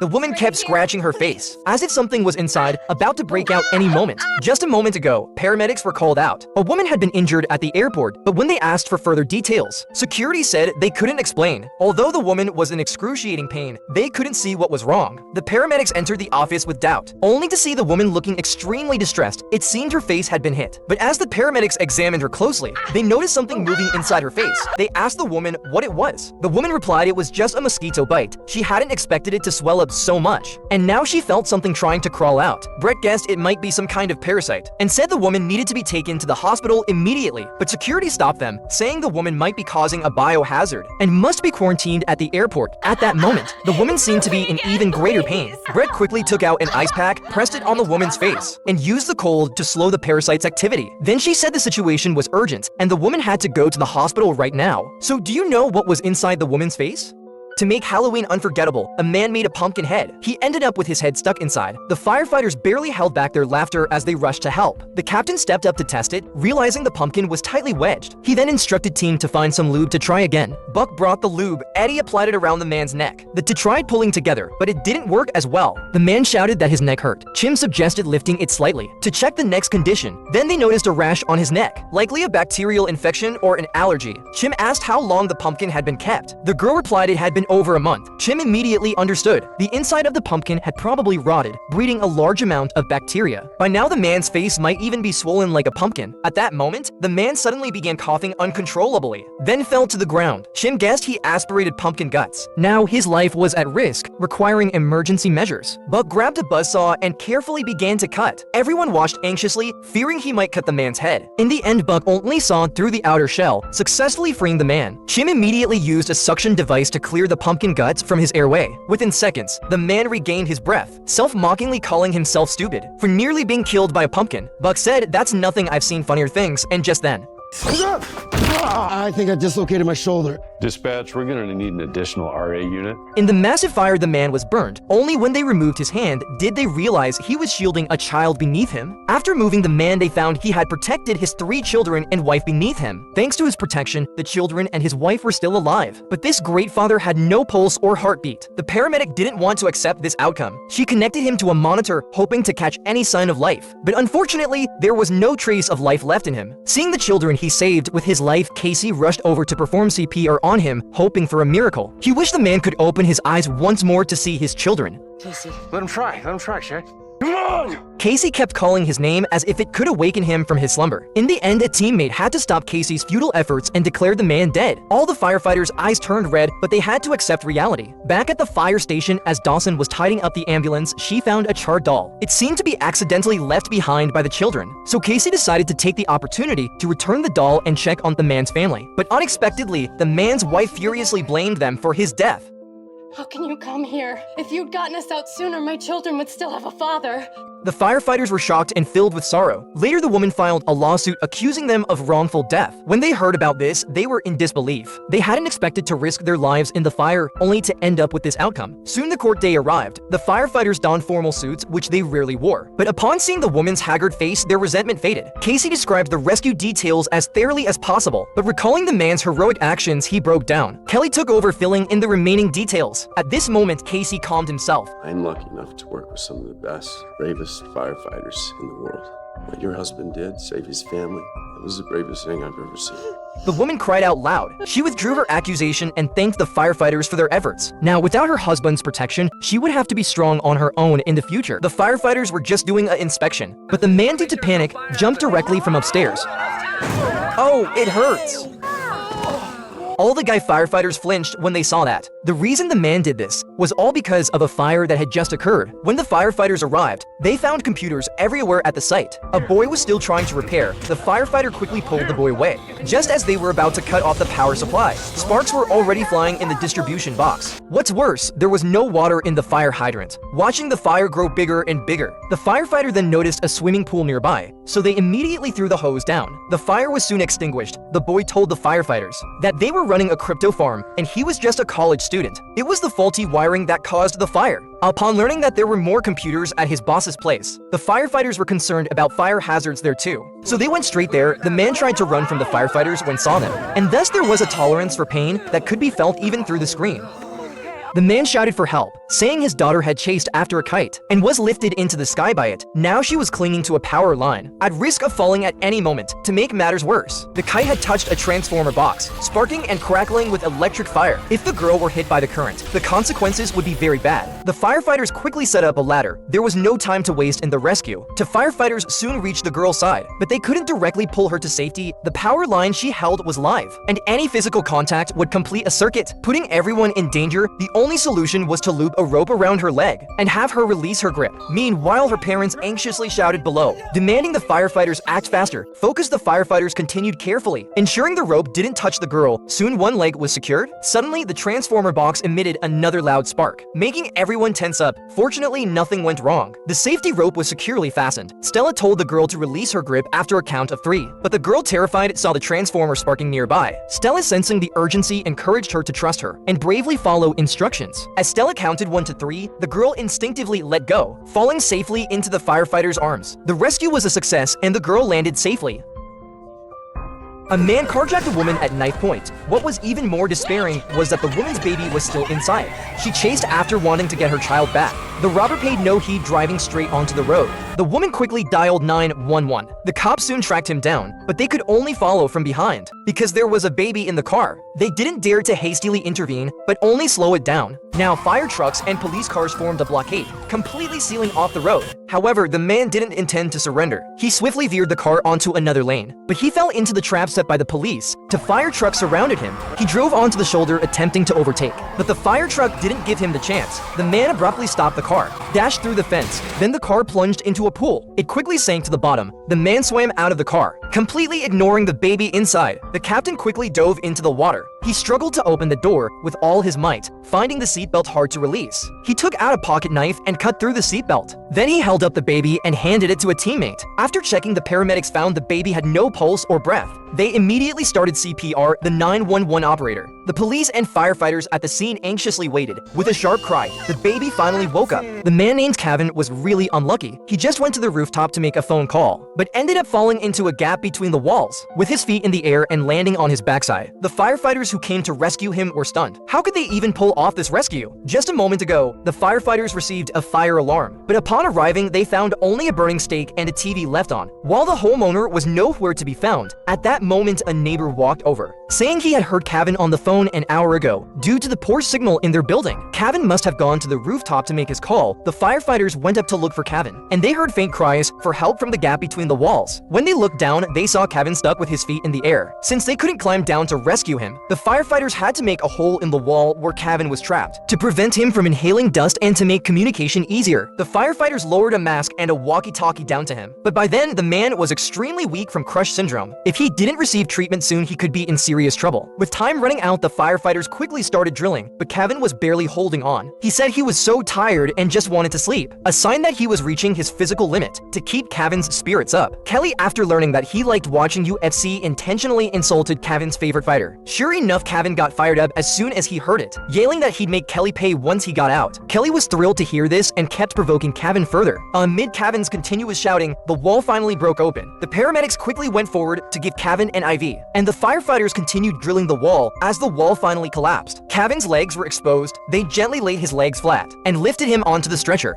The woman kept scratching her face, as if something was inside, about to break out any moment. Just a moment ago, paramedics were called out. A woman had been injured at the airport, but when they asked for further details, security said they couldn't explain. Although the woman was in excruciating pain, they couldn't see what was wrong. The paramedics entered the office with doubt, only to see the woman looking extremely distressed. It seemed her face had been hit. But as the paramedics examined her closely, they noticed something moving inside her face. They asked the woman what it was. The woman replied it was just a mosquito bite. She hadn't expected it to swell up so much, and now she felt something trying to crawl out. Brett guessed it might be some kind of parasite, and said the woman needed to be taken to the hospital immediately. But security stopped them, saying the woman might be causing a biohazard and must be quarantined at the airport. At that moment, the woman seemed to be in even greater pain. Brett quickly took out an ice pack, pressed it on the woman's face, and used the cold to slow the parasite's activity. Then she said the situation was urgent, and the woman had to go to the hospital right now. So do you know what was inside the woman's face? To make Halloween unforgettable, a man made a pumpkin head. He ended up with his head stuck inside. The firefighters barely held back their laughter as they rushed to help. The captain stepped up to test it, realizing the pumpkin was tightly wedged. He then instructed team to find some lube to try again. Buck brought the lube. Eddie applied it around the man's neck. The two tried pulling together, but it didn't work as well. The man shouted that his neck hurt. Chim suggested lifting it slightly to check the neck's condition. Then they noticed a rash on his neck, likely a bacterial infection or an allergy. Chim asked how long the pumpkin had been kept. The girl replied it had been over a month. Chim immediately understood. The inside of the pumpkin had probably rotted, breeding a large amount of bacteria. By now, the man's face might even be swollen like a pumpkin. At that moment, the man suddenly began coughing uncontrollably, then fell to the ground. Chim guessed he aspirated pumpkin guts. Now, his life was at risk, requiring emergency measures. Buck grabbed a buzzsaw and carefully began to cut. Everyone watched anxiously, fearing he might cut the man's head. In the end, Buck only sawed through the outer shell, successfully freeing the man. Chim immediately used a suction device to clear the pumpkin guts from his airway. Within seconds, the man regained his breath, self-mockingly calling himself stupid for nearly being killed by a pumpkin. Buck said, "That's nothing, I've seen funnier things," and just then, I think I dislocated my shoulder. Dispatch, we're gonna need an additional RA unit. in the massive fire, the man was burned. Only when they removed his hand did they realize he was shielding a child beneath him. After moving the man, they found he had protected his 3 children and wife beneath him. Thanks to his protection, the children and his wife were still alive. But this great father had no pulse or heartbeat. The paramedic didn't want to accept this outcome. She connected him to a monitor, hoping to catch any sign of life. But unfortunately, there was no trace of life left in him. Seeing the children he saved with his life, Casey rushed over to perform CPR on him, hoping for a miracle. He wished the man could open his eyes once more to see his children. Casey, let him try, Shaq. Come on! Casey kept calling his name as if it could awaken him from his slumber. In the end, a teammate had to stop Casey's futile efforts and declared the man dead. All the firefighters' eyes turned red, but they had to accept reality. Back at the fire station, as Dawson was tidying up the ambulance, she found a charred doll. It seemed to be accidentally left behind by the children, so Casey decided to take the opportunity to return the doll and check on the man's family. But unexpectedly, the man's wife furiously blamed them for his death. How can you come here? If you'd gotten us out sooner, my children would still have a father. The firefighters were shocked and filled with sorrow. Later, the woman filed a lawsuit accusing them of wrongful death. When they heard about this, they were in disbelief. They hadn't expected to risk their lives in the fire, only to end up with this outcome. Soon the court day arrived. The firefighters donned formal suits, which they rarely wore. But upon seeing the woman's haggard face, their resentment faded. Casey described the rescue details as thoroughly as possible, but recalling the man's heroic actions, he broke down. Kelly took over, filling in the remaining details. At this moment, Casey calmed himself. I'm lucky enough to work with some of the best, bravest firefighters in the world. What your husband did, save his family, it was the bravest thing I've ever seen. The woman cried out loud. She withdrew her accusation and thanked the firefighters for their efforts. Now, without her husband's protection, she would have to be strong on her own in the future. The firefighters were just doing an inspection, but the man, due to panic, jumped directly from upstairs. Oh, it hurts! All the firefighters flinched when they saw that. The reason the man did this was all because of a fire that had just occurred. When the firefighters arrived, they found computers everywhere at the site. A boy was still trying to repair. The firefighter quickly pulled the boy away. Just as they were about to cut off the power supply, sparks were already flying in the distribution box. What's worse, there was no water in the fire hydrant. Watching the fire grow bigger and bigger, the firefighter then noticed a swimming pool nearby, so they immediately threw the hose down. The fire was soon extinguished. The boy told the firefighters that they were running a crypto farm, and he was just a college student. It was the faulty wiring that caused the fire. Upon learning that there were more computers at his boss's place, the firefighters were concerned about fire hazards there too. So they went straight there. The man tried to run from the firefighters when saw them, and thus there was a tolerance for pain that could be felt even through the screen. The man shouted for help, saying his daughter had chased after a kite and was lifted into the sky by it. Now she was clinging to a power line, at risk of falling at any moment. To make matters worse, the kite had touched a transformer box, sparking and crackling with electric fire. If the girl were hit by the current, the consequences would be very bad. The firefighters quickly set up a ladder. There was no time to waste in the rescue. The firefighters soon reached the girl's side, but they couldn't directly pull her to safety. The power line she held was live, and any physical contact would complete a circuit, putting everyone in danger. The only solution was to loop a rope around her leg and have her release her grip. Meanwhile, her parents anxiously shouted below, demanding the firefighters act faster. The firefighters continued carefully, ensuring the rope didn't touch the girl. Soon one leg was secured. Suddenly, the transformer box emitted another loud spark, making everyone tense up. Fortunately, nothing went wrong. The safety rope was securely fastened. Stella told the girl to release her grip after a count of 3, but the girl, terrified, saw the transformer sparking nearby. Stella, sensing the urgency, encouraged her to trust her and bravely follow instructions. As Stella counted 1 to 3, the girl instinctively let go, falling safely into the firefighters' arms. The rescue was a success and the girl landed safely. A man carjacked a woman at knife point. What was even more despairing was that the woman's baby was still inside. She chased after, wanting to get her child back. The robber paid no heed, driving straight onto the road. The woman quickly dialed 911. The cops soon tracked him down, but they could only follow from behind because there was a baby in the car. They didn't dare to hastily intervene, but only slow it down. Now fire trucks and police cars formed a blockade, completely sealing off the road. However, the man didn't intend to surrender. He swiftly veered the car onto another lane, but he fell into the trap set by the police. The fire truck surrounded him. He drove onto the shoulder, attempting to overtake, but the fire truck didn't give him the chance. The man abruptly stopped the car, dashed through the fence, then the car plunged into a pool. It quickly sank to the bottom. The man swam out of the car, completely ignoring the baby inside. The captain quickly dove into the water. He struggled to open the door with all his might, finding the seatbelt hard to release. He took out a pocket knife and cut through the seatbelt. Then he held up the baby and handed it to a teammate. After checking, the paramedics found the baby had no pulse or breath. They immediately started CPR. The 911 operator, the police and firefighters at the scene anxiously waited. With a sharp cry, the baby finally woke up. The man named Kevin was really unlucky. He just went to the rooftop to make a phone call, but ended up falling into a gap between the walls, with his feet in the air and landing on his backside. The firefighters who came to rescue him were stunned. How could they even pull off this rescue? Just a moment ago, the firefighters received a fire alarm, but upon arriving, they found only a burning steak and a TV left on, while the homeowner was nowhere to be found. At that moment, a neighbor walked over, saying he had heard Kevin on the phone an hour ago. Due to the poor signal in their building, Kevin must have gone to the rooftop to make his call. The firefighters went up to look for Kevin, and they heard faint cries for help from the gap between the walls. When they looked down, they saw Kevin stuck with his feet in the air. Since they couldn't climb down to rescue him, the firefighters had to make a hole in the wall where Kevin was trapped, to prevent him from inhaling dust and to make communication easier. The firefighters lowered a mask and a walkie-talkie down to him, but by then, the man was extremely weak from crush syndrome. If he didn't receive treatment soon, he could be in serious trouble. With time running out, the firefighters quickly started drilling, but Kevin was barely holding on. He said he was so tired and just wanted to sleep, a sign that he was reaching his physical limit. To keep Kevin's spirits up, Kelly, after learning that he liked watching UFC, intentionally insulted Kevin's favorite fighter. Sure enough, Kevin got fired up as soon as he heard it, yelling that he'd make Kelly pay once he got out. Kelly was thrilled to hear this and kept provoking Kevin further. Amid Kevin's continuous shouting, the wall finally broke open. The paramedics quickly went forward to give Kevin an IV, and the firefighters continued drilling the wall. As the wall finally collapsed, Kevin's legs were exposed. They gently laid his legs flat and lifted him onto the stretcher.